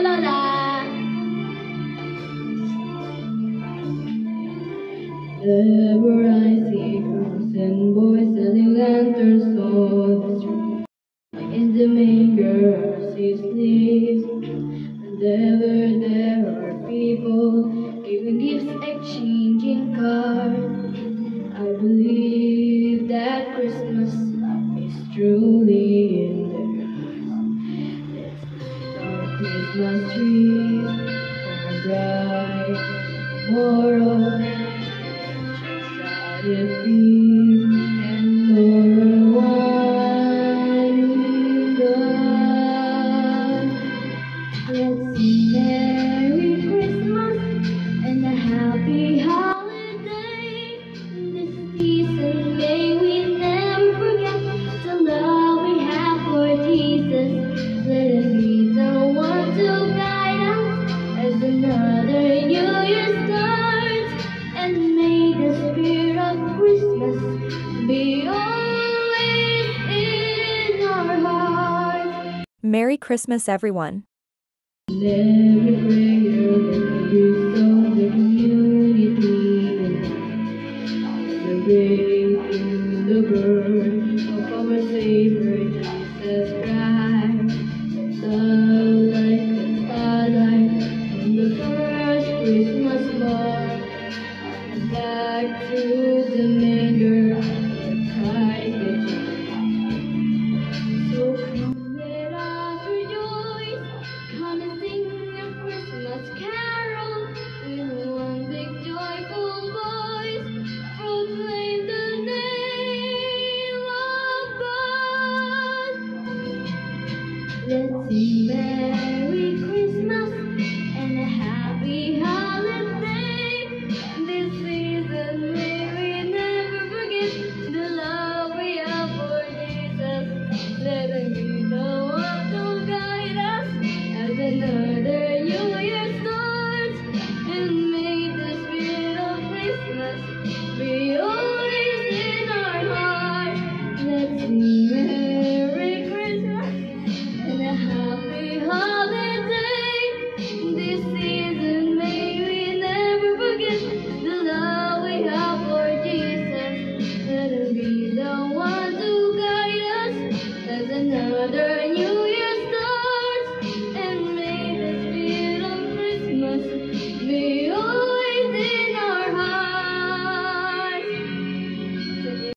Lola. Ever I see girls and boys selling lanterns on the street. In the manger she sleeps, and ever there are people giving gifts, exchanging cards. I believe that Christmas is truly in their hearts. Let's light our Christmas trees for a bright tomorrow. It peace and laurel wine God. Let's sing Merry Christmas and a happy holiday. This season may we never forget the love we have for Jesus. Let him be the one to guide us as another new year starts. And may the spirit of Christmas be always in our hearts. Merry Christmas, everyone. And every prayer that we saw the community celebrating the birth of our Savior Jesus Christ. Love like a starlight from the first Christmas morn, and back to the manger where Christ the child. So come let us rejoice, come and sing a Christmas carol with one big joyful voice, proclaim the name of God. Let's sing